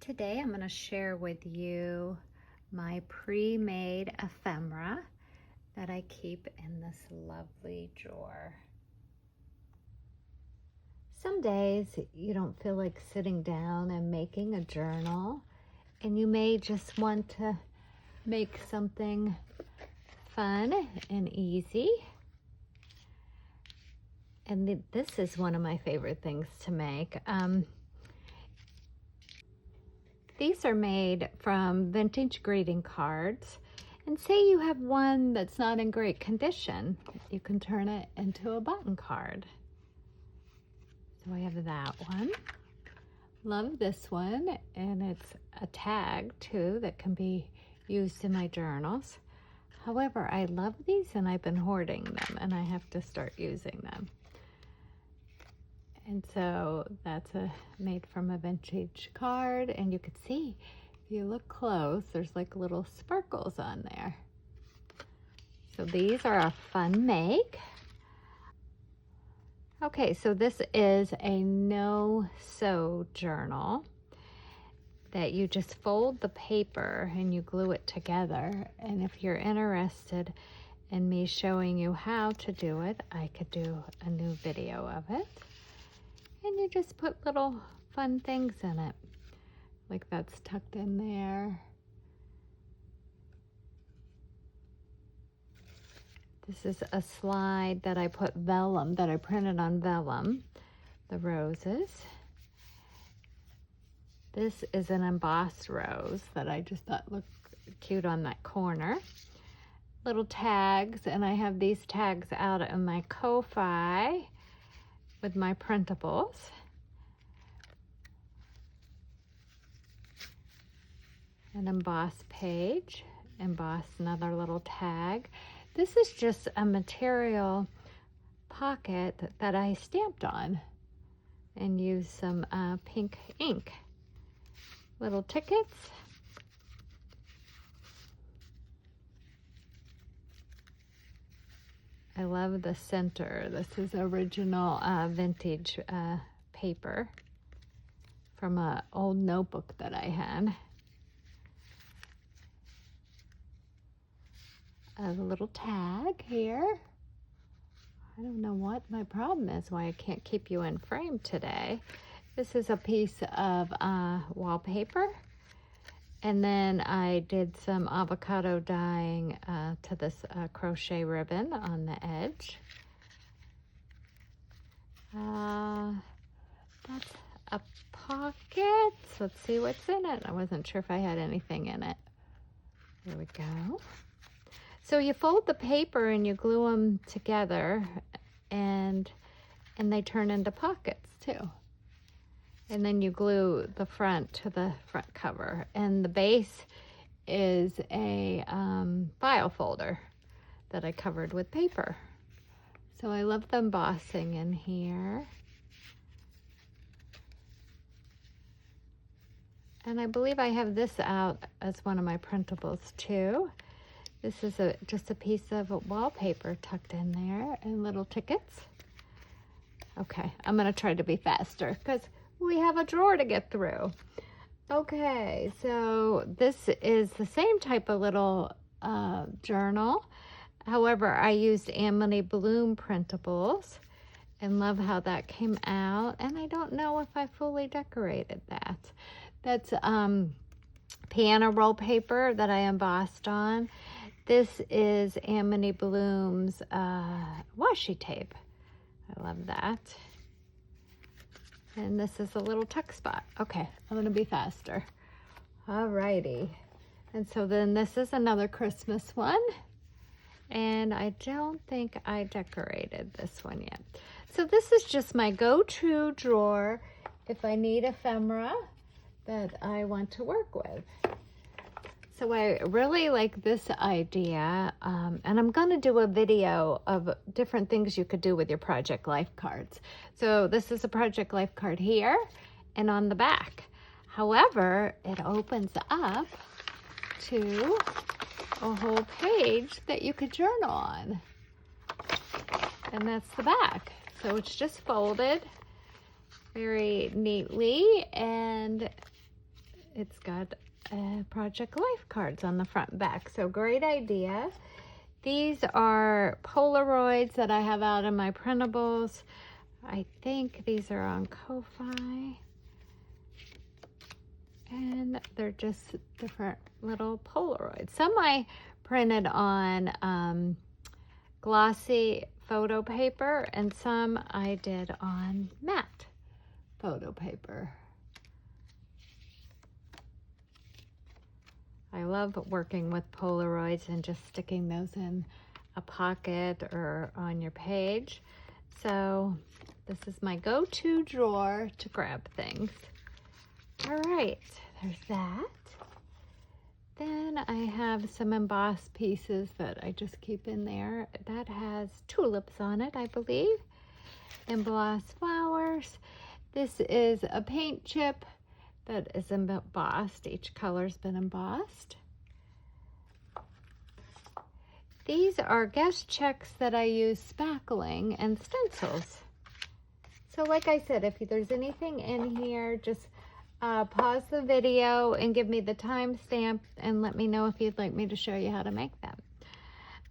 Today I'm going to share with you my pre-made ephemera that I keep in this lovely drawer. Some days you don't feel like sitting down and making a journal, and you may just want to make something fun and easy. And this is one of my favorite things to make. These are made from vintage greeting cards. And say you have one that's not in great condition, you can turn it into a button card. So I have that one. Love this one, and it's a tag too that can be used in my journals. However, I love these and I've been hoarding them, and I have to start using them. And so that's made from a vintage card, and you can see, if you look close, there's like little sparkles on there. So these are a fun make. Okay, so this is a no-sew journal that you just fold the paper and you glue it together. And if you're interested in me showing you how to do it, I could do a new video of it. And you just put little fun things in it. Like that's tucked in there. This is a slide that I put vellum, that I printed on vellum, the roses. This is an embossed rose that I just thought looked cute on that corner. Little tags, and I have these tags out in my Ko-Fi with my printables. An embossed page, embossed another little tag. This is just a material pocket that I stamped on and used some pink ink. Little tickets. I love the center. This is original vintage paper from an old notebook that I had. A little tag here. I don't know what my problem is, why I can't keep you in frame today. This is a piece of wallpaper. And then I did some avocado dyeing to this crochet ribbon on the edge. That's a pocket. Let's see what's in it. I wasn't sure if I had anything in it. There we go. So you fold the paper and you glue them together, and they turn into pockets too. And then you glue the front to the front cover, and the base is a file folder that I covered with paper. So I love the embossing in here. And I believe I have this out as one of my printables too. This is just a piece of wallpaper tucked in there, and little tickets. Okay, I'm gonna try to be faster because we have a drawer to get through. Okay, so this is the same type of little journal. However, I used Amity Bloom printables and love how that came out. And I don't know if I fully decorated that. That's piano roll paper that I embossed on. This is Amity Bloom's washi tape. I love that. And this is a little tuck spot. Okay, I'm gonna be faster. Alrighty. And so then this is another Christmas one. And I don't think I decorated this one yet. So this is just my go-to drawer if I need ephemera that I want to work with. So I really like this idea, and I'm going to do a video of different things you could do with your Project Life cards. So this is a Project Life card here and on the back. However, it opens up to a whole page that you could journal on. And that's the back. So it's just folded very neatly, and it's got Project Life cards on the front and back. So great idea. These are Polaroids that I have out in my printables. I think these are on Ko-Fi. And they're just different little Polaroids. Some I printed on glossy photo paper, and some I did on matte photo paper. I love working with Polaroids and just sticking those in a pocket or on your page. So this is my go-to drawer to grab things. All right, there's that. Then I have some embossed pieces that I just keep in there. That has tulips on it, I believe. Embossed flowers. This is a paint chip that is embossed. Each color's been embossed. These are guest checks that I use spackling and stencils. So like I said, if there's anything in here, just pause the video and give me the timestamp and let me know if you'd like me to show you how to make them.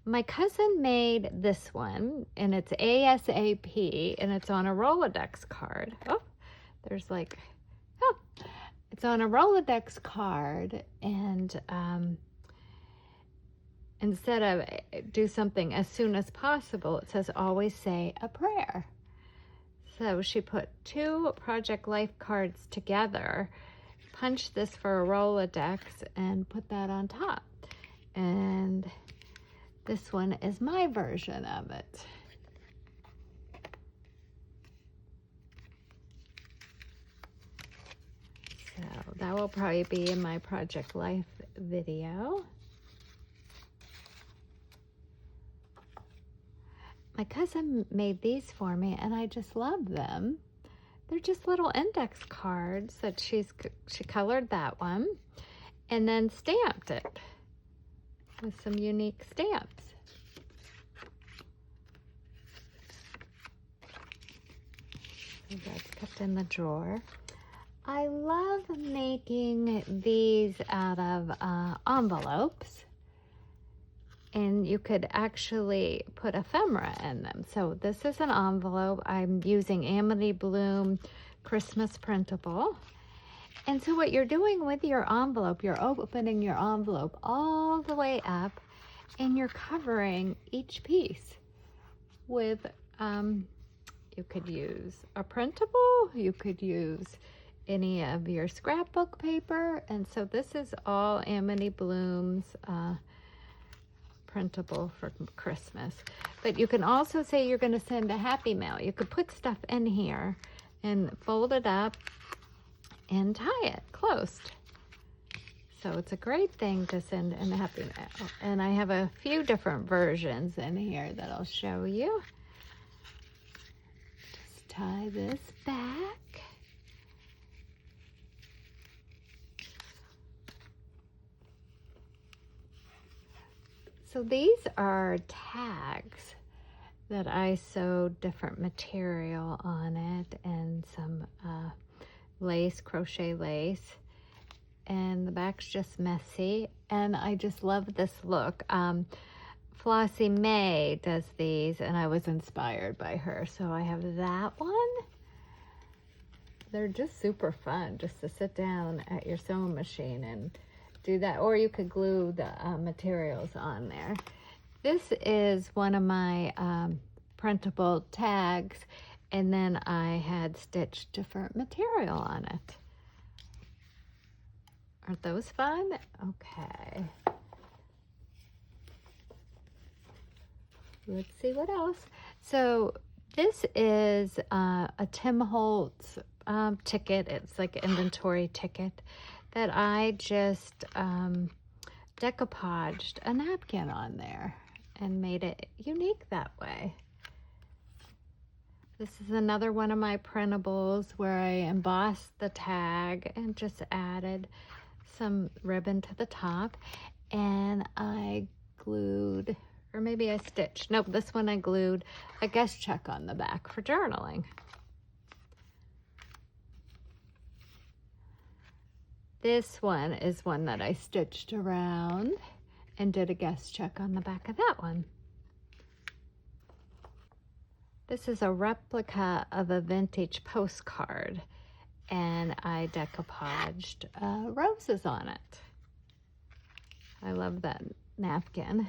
My cousin made this one, and it's ASAP, and it's on a Rolodex card. Oh, there's like, oh, it's on a Rolodex card, and instead of do something as soon as possible, it says always say a prayer. So she put 2 Project Life cards together, punched this for a Rolodex, and put that on top. And this one is my version of it. So that will probably be in my Project Life video. My cousin made these for me, and I just love them. They're just little index cards that she colored that one and then stamped it with some unique stamps. So that's kept in the drawer. I love making these out of envelopes. And you could actually put ephemera in them. So this is an envelope. I'm using Amity Bloom Christmas printable. And so what you're doing with your envelope, you're opening your envelope all the way up, and you're covering each piece with, you could use a printable, you could use any of your scrapbook paper. And so this is all Amity Bloom's printable for Christmas. But you can also say you're going to send a happy mail. You could put stuff in here and fold it up and tie it closed. So it's a great thing to send in a happy mail. And I have a few different versions in here that I'll show you. Just tie this back. So these are tags that I sewed different material on it and some lace, crochet lace, and the back's just messy, and I just love this look. Flossie May does these, and I was inspired by her, so I have that one. They're just super fun just to sit down at your sewing machine and do that, or you could glue the materials on there. This is one of my printable tags, and then I had stitched different material on it. Aren't those fun? Okay. Let's see what else. So this is a Tim Holtz ticket. It's like an inventory ticket that I just decoupaged a napkin on there and made it unique that way. This is another one of my printables where I embossed the tag and just added some ribbon to the top, and I glued, or maybe I stitched, nope, this one I glued a guest check on the back for journaling. This one is one that I stitched around and did a guest check on the back of that one. This is a replica of a vintage postcard, and I decoupaged roses on it. I love that napkin.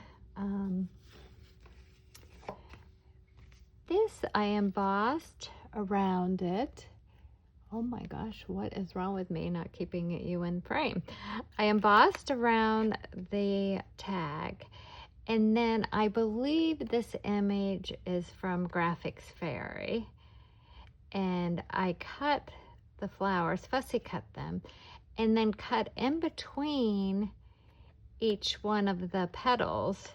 This I embossed around it. Oh my gosh, what is wrong with me not keeping you in frame? I embossed around the tag, and then I believe this image is from Graphics Fairy, and I cut the flowers, fussy cut them, and then cut in between each one of the petals,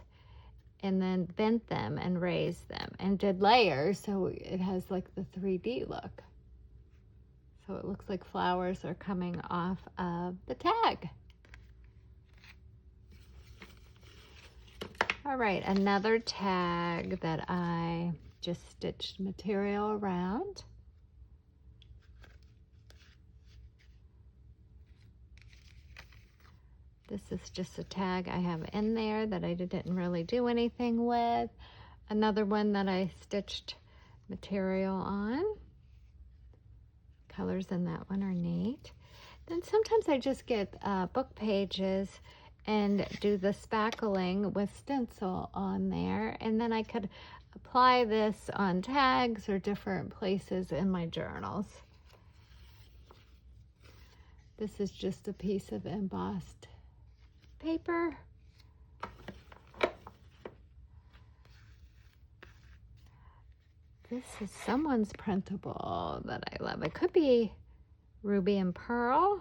and then bent them and raised them and did layers so it has like the 3D look. So it looks like flowers are coming off of the tag. All right, another tag that I just stitched material around. This is just a tag I have in there that I didn't really do anything with. Another one that I stitched material on. Colors in that one are neat. Then sometimes I just get book pages and do the spackling with stencil on there, and then I could apply this on tags or different places in my journals. This is just a piece of embossed paper. This is someone's printable that I love. It could be Ruby and Pearl.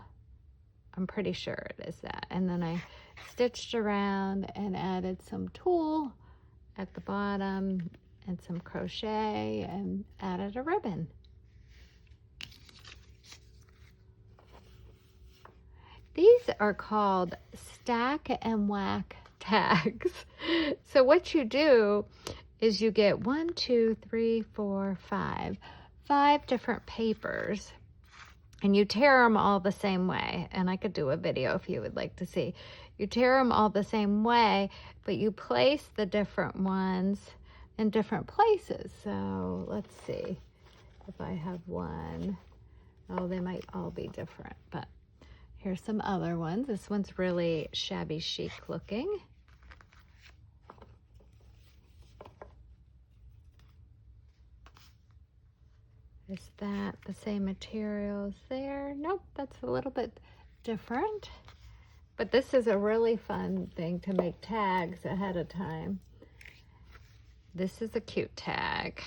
I'm pretty sure it is that. And then I stitched around and added some tulle at the bottom and some crochet and added a ribbon. These are called stack and whack tags. So what you do is you get 5 different papers, and you tear them all the same way. And I could do a video if you would like to see. You tear them all the same way, but you place the different ones in different places. So let's see if I have one. Oh, they might all be different, but here's some other ones. This one's really shabby chic looking. Is that the same materials there? Nope, that's a little bit different. But this is a really fun thing to make tags ahead of time. This is a cute tag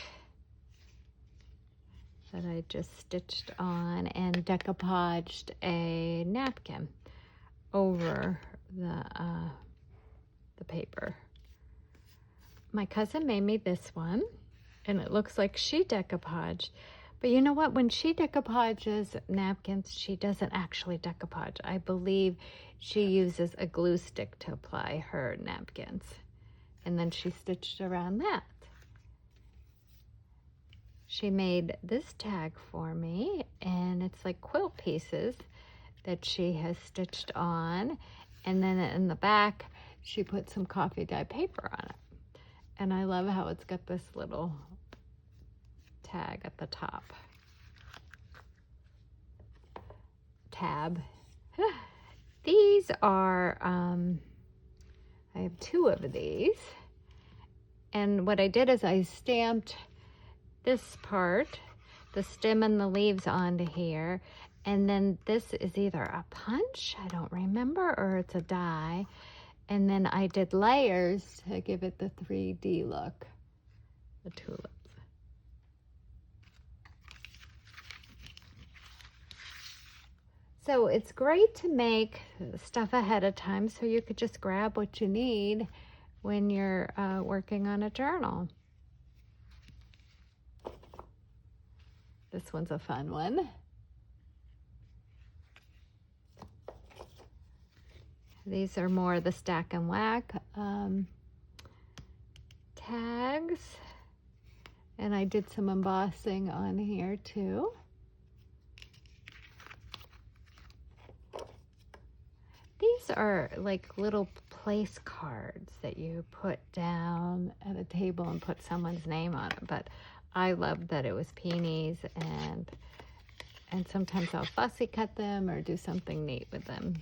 that I just stitched on and decoupaged a napkin over the paper. My cousin made me this one, and it looks like she decoupaged. But you know what? When she decoupages napkins, she doesn't actually decoupage. I believe she uses a glue stick to apply her napkins. And then she stitched around that. She made this tag for me, and it's like quilt pieces that she has stitched on. And then in the back, she put some coffee dye paper on it. And I love how it's got this little tag at the top. Tab. These are, I have 2 of these. And what I did is I stamped this part, the stem and the leaves onto here. And then this is either a punch, I don't remember, or it's a die. And then I did layers to give it the 3D look. The tulips. So it's great to make stuff ahead of time so you could just grab what you need when you're working on a journal. This one's a fun one. These are more the stack and whack tags. And I did some embossing on here too. These are like little place cards that you put down at a table and put someone's name on it. But I love that it was peonies, and sometimes I'll fussy cut them or do something neat with them.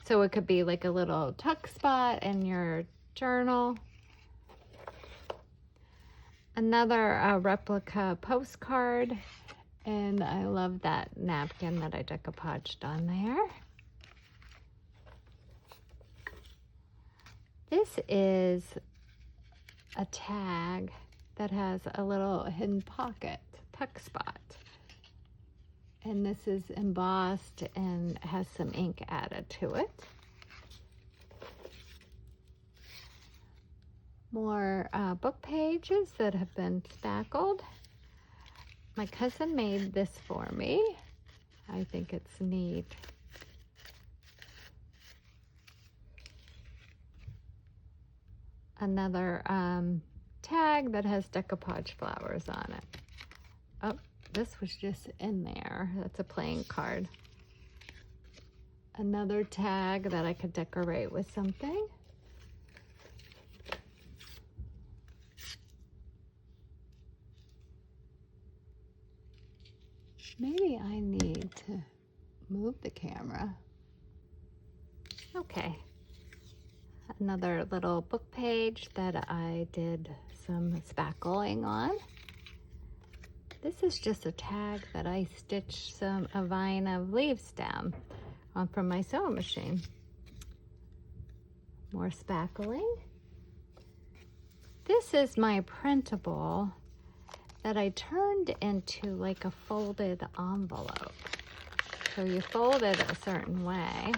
So it could be like a little tuck spot in your journal. Another replica postcard, and I love that napkin that I decoupaged on there. This is a tag that has a little hidden pocket tuck spot. And this is embossed and has some ink added to it. More book pages that have been spackled. My cousin made this for me. I think it's neat. Another tag that has decoupage flowers on it. Oh, this was just in there. That's a playing card. Another tag that I could decorate with something. Maybe I need to move the camera. Okay. Another little book page that I did some spackling on. This is just a tag that I stitched a vine of leaves down on from my sewing machine. More spackling. This is my printable that I turned into like a folded envelope. So you fold it a certain way,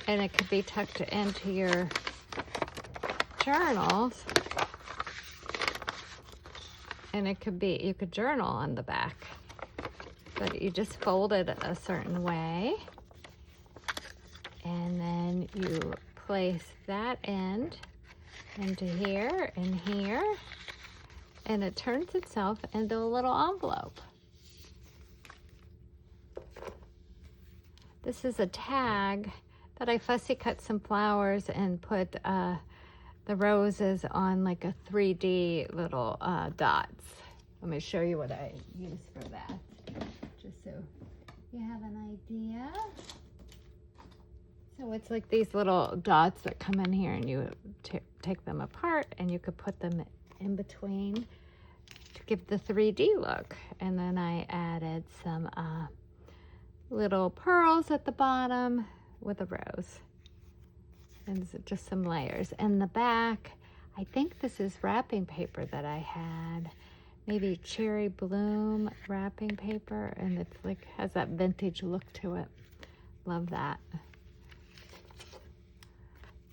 and it could be tucked into your journals. And it could be, you could journal on the back, but you just fold it a certain way. And then you place that end into here and here, and it turns itself into a little envelope. This is a tag that I fussy cut some flowers and put the roses on like a 3D little dots. Let me show you what I use for that, just so you have an idea. So it's like these little dots that come in here, and you take them apart, and you could put them in between to give the 3D look. And then I added some little pearls at the bottom with a rose. And just some layers. In the back, I think this is wrapping paper that I had. Maybe cherry bloom wrapping paper, and it's like has that vintage look to it. Love that.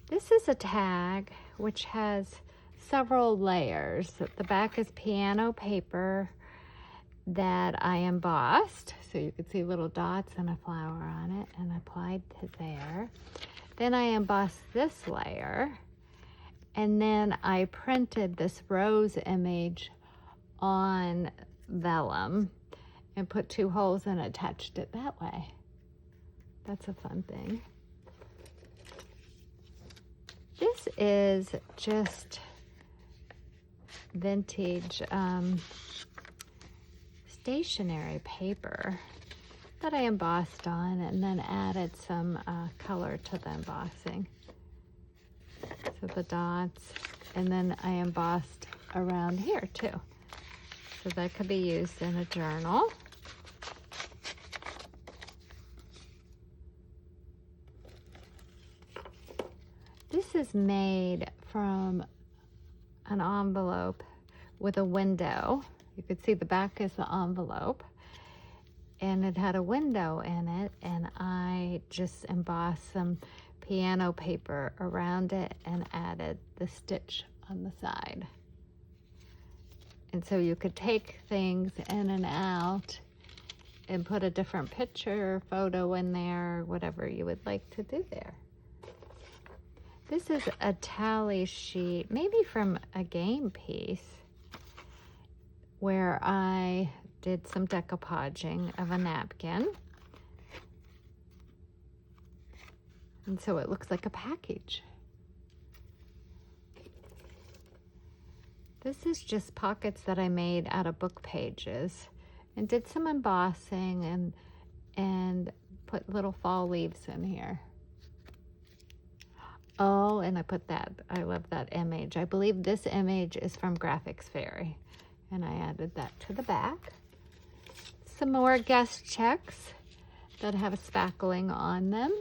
This is a tag which has several layers. The back is piano paper that I embossed, so you can see little dots and a flower on it, and applied to there. Then I embossed this layer, and then I printed this rose image on vellum and put 2 holes and attached it that way. That's a fun thing. This is just vintage stationery paper that I embossed on, and then added some color to the embossing. So the dots, and then I embossed around here too. So that could be used in a journal. This is made from an envelope with a window. You could see the back is the envelope, and it had a window in it, and I just embossed some piano paper around it and added the stitch on the side. And so you could take things in and out and put a different picture or photo in there, whatever you would like to do there. This is a tally sheet, maybe from a game piece, where I did some decoupaging of a napkin. And so it looks like a package. This is just pockets that I made out of book pages and did some embossing and put little fall leaves in here. Oh, and I put that, I love that image. I believe this image is from Graphics Fairy, and I added that to the back. Some more guest checks that have a spackling on them.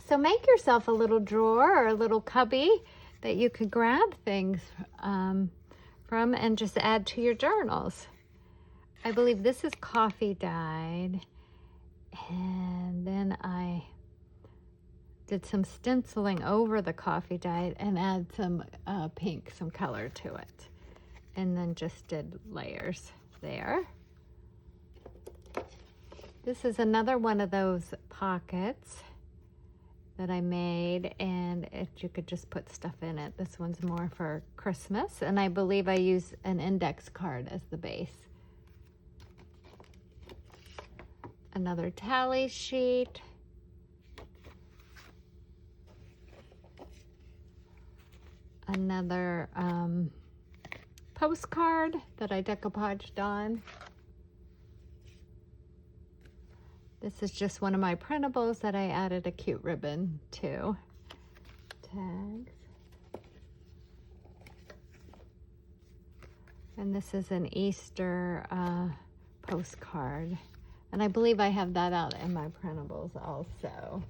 So make yourself a little drawer or a little cubby that you could grab things from and just add to your journals. I believe this is coffee dyed, and then I did some stenciling over the coffee dyed and add some pink, some color to it, and then just did layers there. This is another one of those pockets that I made, and you could just put stuff in it. This one's more for Christmas, and I believe I use an index card as the base. Another tally sheet. Another postcard that I decoupaged on. This is just one of my printables that I added a cute ribbon to. Tags. And this is an Easter postcard. And I believe I have that out in my printables also.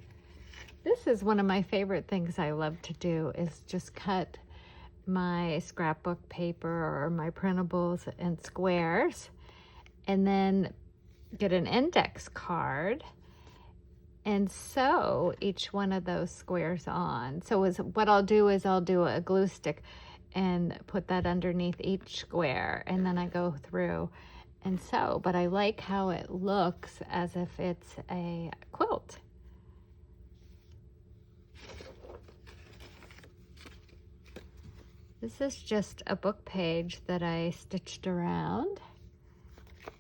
This is one of my favorite things I love to do, is just cut my scrapbook paper or my printables in squares, and then get an index card and sew each one of those squares on. So what I'll do is I'll do a glue stick and put that underneath each square, and then I go through and sew. But I like how it looks as if it's a quilt. This is just a book page that I stitched around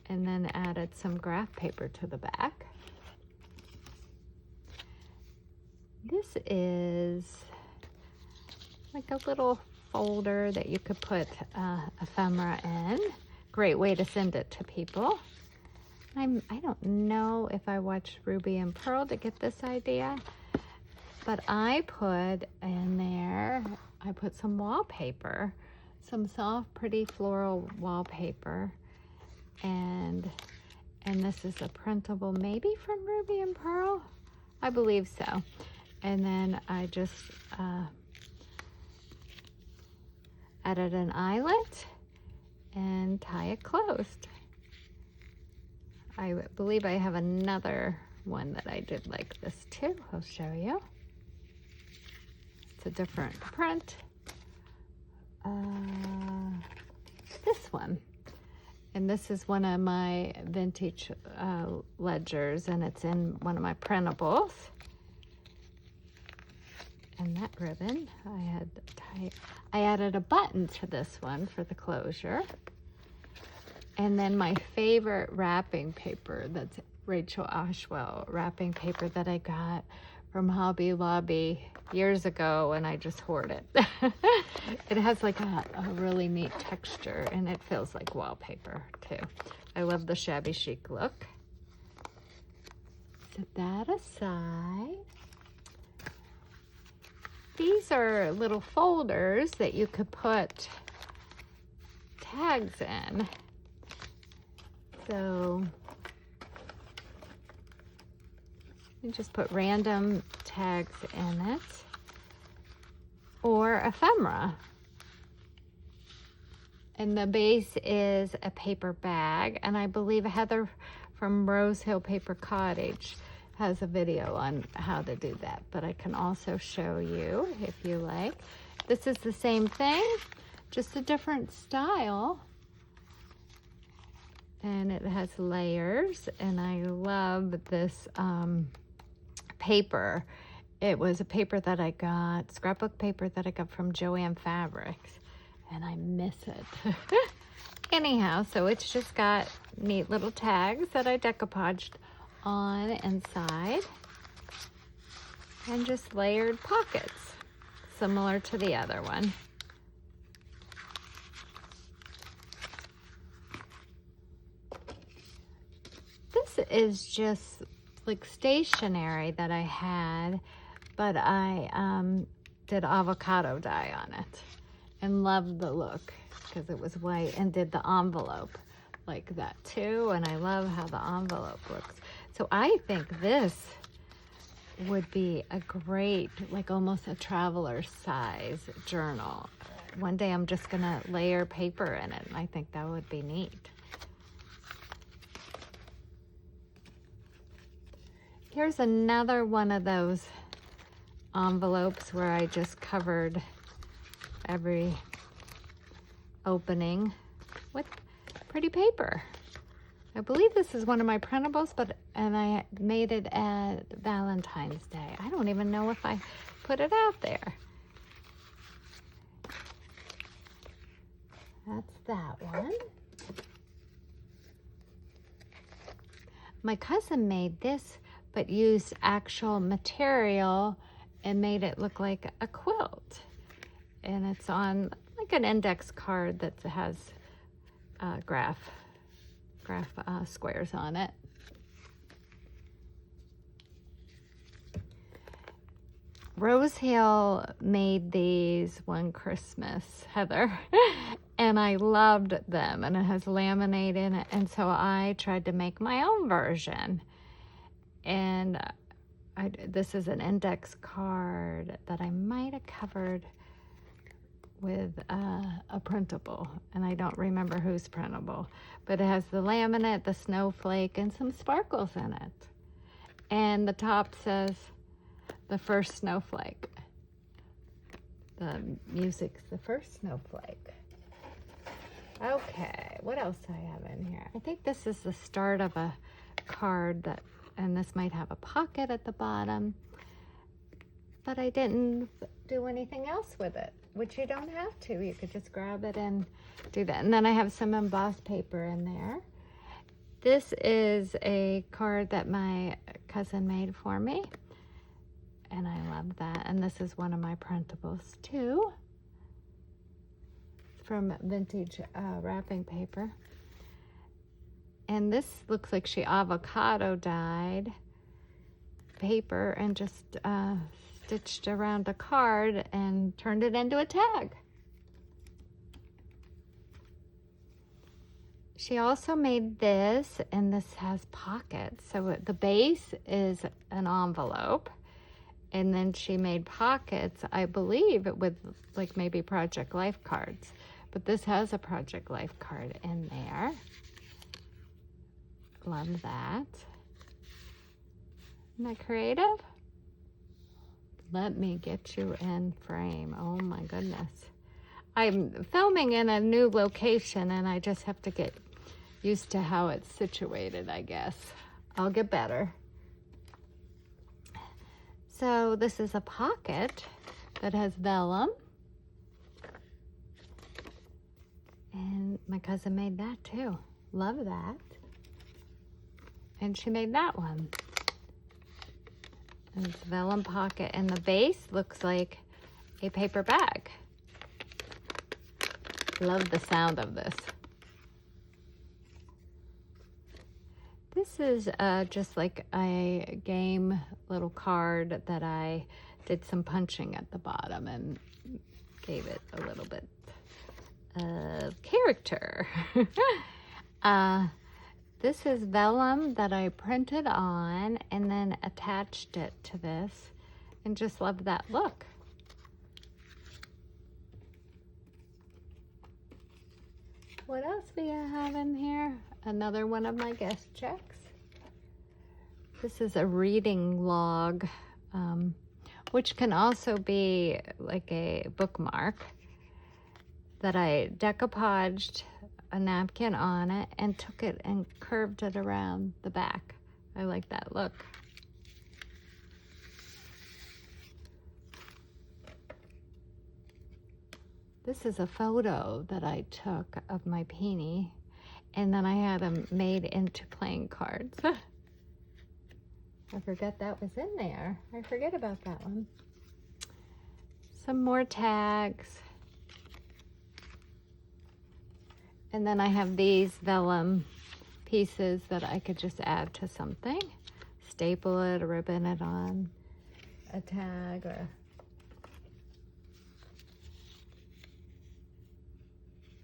and then added some graph paper to the back. This is like a little folder that you could put ephemera in. Great way to send it to people. I don't know if I watched Ruby and Pearl to get this idea, but I put in there, I put some wallpaper, some soft, pretty floral wallpaper. And this is a printable, maybe from Ruby and Pearl, I believe so. And then I just added an eyelet and tie it closed. I believe I have another one that I did like this too. I'll show you. It's a different print. This one. And this is one of my vintage ledgers, and it's in one of my printables. And that ribbon, I added a button to this one for the closure. And then my favorite wrapping paper, that's Rachel Ashwell wrapping paper that I got from Hobby Lobby years ago, and I just hoard it. It has like a really neat texture, and it feels like wallpaper too. I love the shabby chic look. Set that aside. These are little folders that you could put tags in. So you just put random tags in it, or ephemera. And the base is a paper bag, and I believe Heather from Rose Hill Paper Cottage has a video on how to do that, but I can also show you if you like. This is the same thing, just a different style, and it has layers, and I love this paper. it was a paper that I got, scrapbook paper that I got from Joanne Fabrics, and I miss it. Anyhow, so it's just got neat little tags that I decoupaged on inside, and just layered pockets, similar to the other one. This is just like stationery that I had, but I did avocado dye on it and loved the look because it was white, and did the envelope like that too, and I love how the envelope looks. So I think this would be a great, like almost a traveler size journal. One day I'm just gonna layer paper in it, and I think that would be neat. Here's another one of those envelopes where I just covered every opening with pretty paper. I believe this is one of my printables, and I made it at Valentine's Day. I don't even know if I put it out there. That's that one. My cousin made this, but used actual material and made it look like a quilt. And it's on like an index card that has graph squares on it. Rose Hill made these one Christmas, Heather, and I loved them, and it has laminate in it, and so I tried to make my own version. And this is an index card that I might have covered with a printable, and I don't remember whose printable, but it has the laminate, the snowflake, and some sparkles in it. And the top says, "The first snowflake." The music's "The first snowflake." Okay, what else do I have in here? I think this is the start of a card that, and this might have a pocket at the bottom, but I didn't do anything else with it, which you don't have to. You could just grab it and do that. And then I have some embossed paper in there. This is a card that my cousin made for me, and I love that. And this is one of my printables too, from vintage wrapping paper. And this looks like she avocado dyed paper and just stitched around a card and turned it into a tag. She also made this, and this has pockets. So the base is an envelope, and then she made pockets, I believe, with like maybe Project Life cards. But this has a Project Life card in there. Love that. Isn't that creative? Let me get you in frame. Oh my goodness. I'm filming in a new location, and I just have to get used to how it's situated, I guess. I'll get better. So this is a pocket that has vellum. And my cousin made that too. Love that. And she made that one. And it's a vellum pocket, and the base looks like a paper bag. Love the sound of this. This is just like a game little card that I did some punching at the bottom and gave it a little bit of character. This is vellum that I printed on and then attached it to this, and just love that look. What else do you have in here? Another one of my guest checks. This is a reading log, which can also be like a bookmark, that I decoupaged a napkin on it and took it and curved it around the back. I like that look. This is a photo that I took of my peony, and then I had them made into playing cards. I forgot that was in there. I forget about that one. Some more tags. And then I have these vellum pieces that I could just add to something. Staple it, ribbon it on a tag, or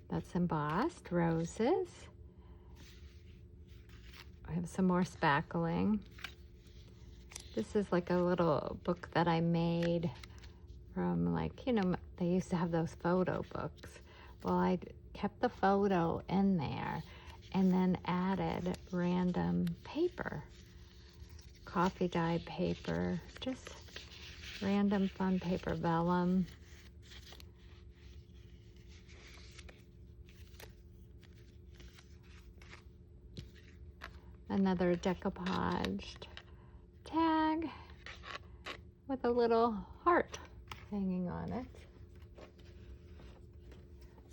that's embossed roses. I have some more spackling. This is like a little book that I made from, like, you know, they used to have those photo books. Well, I kept the photo in there and then added random paper, coffee dyed paper, just random fun paper, vellum. Another decoupaged tag with a little heart hanging on it.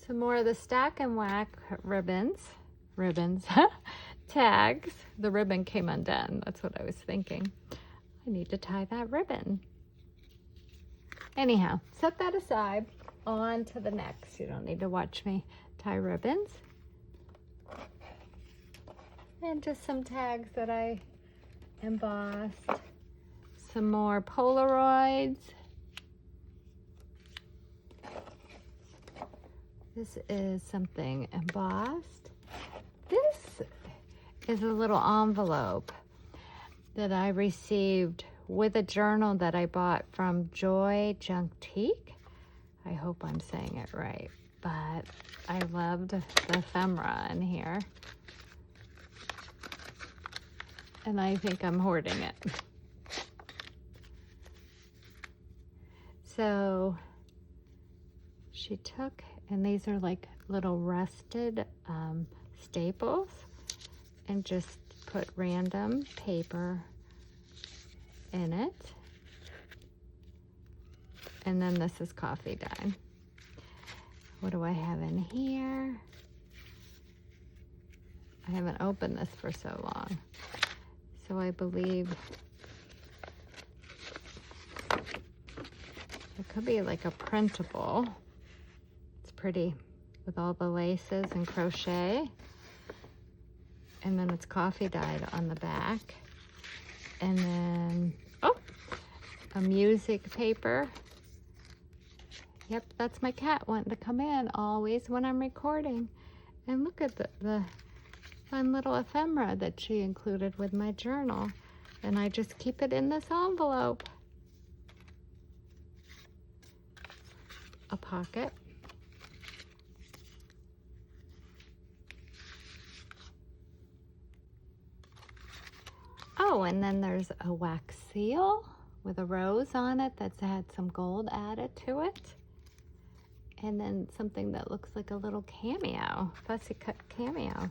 Some more of the Stack and Whack ribbons, tags. The ribbon came undone. That's what I was thinking. I need to tie that ribbon. Anyhow, set that aside. On to the next. You don't need to watch me tie ribbons. And just some tags that I embossed. Some more Polaroids. This is something embossed. This is a little envelope that I received with a journal that I bought from Joy Junktique. I hope I'm saying it right, but I loved the ephemera in here. And I think I'm hoarding it. So she took, and these are like little rusted staples, and just put random paper in it. And then this is coffee dye. What do I have in here? I haven't opened this for so long. So I believe it could be like a printable. It's pretty with all the laces and crochet. And then it's coffee dyed on the back. And then, oh, a music paper. Yep, that's my cat wanting to come in always when I'm recording. And look at the fun little ephemera that she included with my journal. And I just keep it in this envelope. A pocket. Oh, and then there's a wax seal with a rose on it that's had some gold added to it. And then something that looks like a little cameo, fussy cut cameo.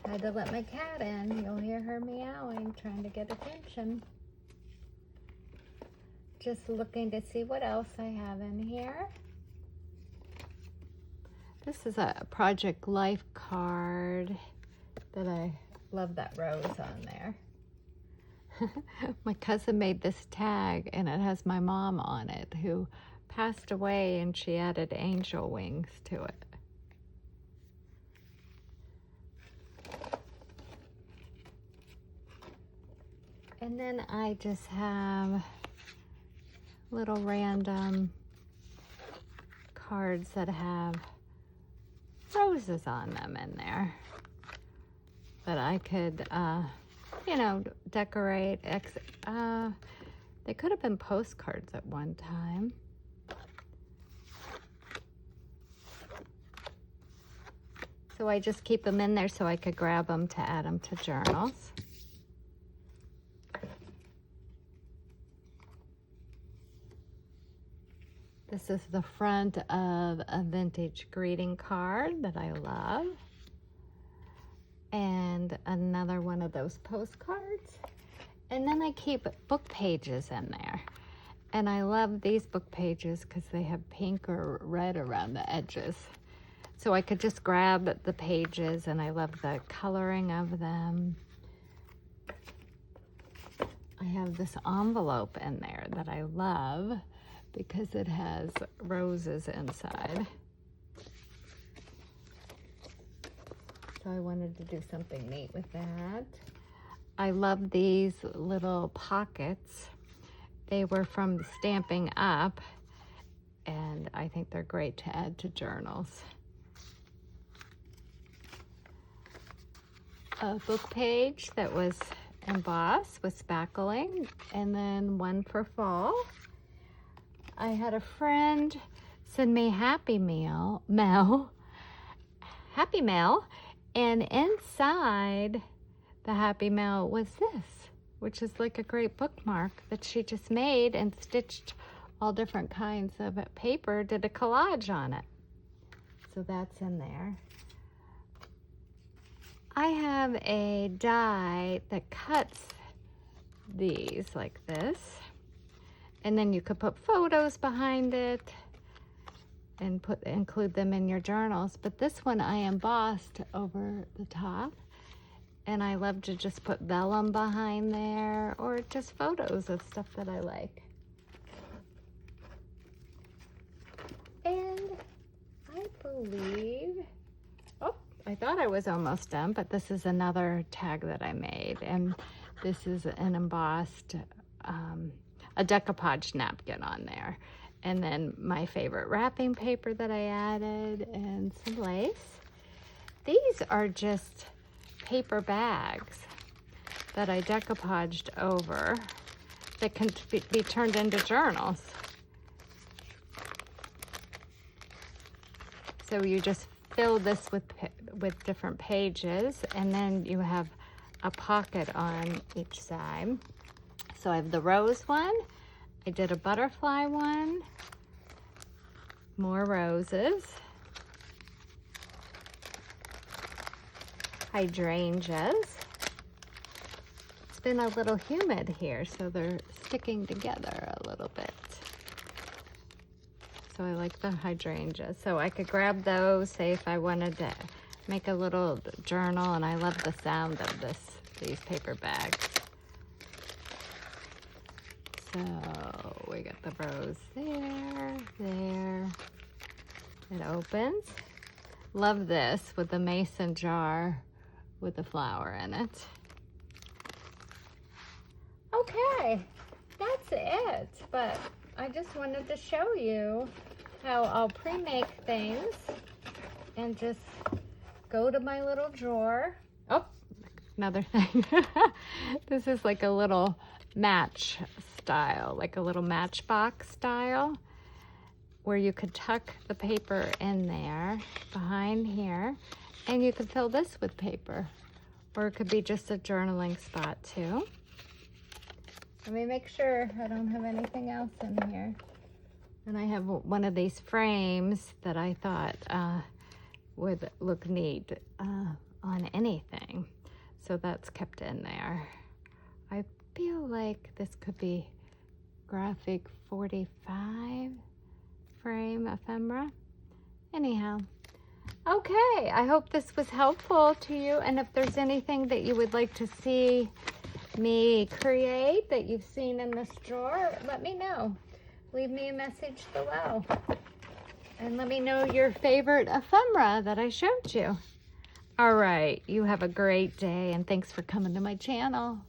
I had to let my cat in. You'll hear her meowing, trying to get attention. Just looking to see what else I have in here. This is a Project Life card that I love that rose on there. My cousin made this tag and it has my mom on it, who passed away, and she added angel wings to it. And then I just have little random cards that have roses on them in there that I could, you know, decorate. They could have been postcards at one time. So I just keep them in there so I could grab them to add them to journals. This is the front of a vintage greeting card that I love. And another one of those postcards. And then I keep book pages in there. And I love these book pages because they have pink or red around the edges. So I could just grab the pages, and I love the coloring of them. I have this envelope in there that I love because it has roses inside. So I wanted to do something neat with that. I love these little pockets. They were from Stamping Up, and I think they're great to add to journals. A book page that was embossed with spackling, and then one for fall. I had a friend send me Happy Mail, and inside the Happy Mail was this, which is like a great bookmark that she just made and stitched all different kinds of paper, did a collage on it. So that's in there. I have a die that cuts these like this, and then you could put photos behind it and include them in your journals. But this one I embossed over the top, and I love to just put vellum behind there or just photos of stuff that I like. And I believe, I thought I was almost done, but this is another tag that I made, and this is an embossed, a decoupage napkin on there, and then my favorite wrapping paper that I added, and some lace. These are just paper bags that I decoupaged over that can be turned into journals. So you just fill this with different pages, and then you have a pocket on each side. So I have the rose one, I did a butterfly one, more roses, hydrangeas. It's been a little humid here, so they're sticking together a little bit. So I like the hydrangeas. So I could grab those, say if I wanted to make a little journal, and I love the sound of these paper bags. So we got the rose there. It opens. Love this with the mason jar with the flower in it. Okay, that's it. But I just wanted to show you how I'll pre-make things and just go to my little drawer. Oh, another thing. This is like a little match style, like a little matchbox style, where you could tuck the paper in there behind here, and you could fill this with paper, or it could be just a journaling spot too. Let me make sure I don't have anything else in here. And I have one of these frames that I thought would look neat on anything. So that's kept in there. I feel like this could be graphic 45 frame ephemera. Anyhow, okay, I hope this was helpful to you. And if there's anything that you would like to see me create that you've seen in this drawer, let me know. Leave me a message below. And let me know your favorite ephemera that I showed you. All right, you have a great day, and thanks for coming to my channel.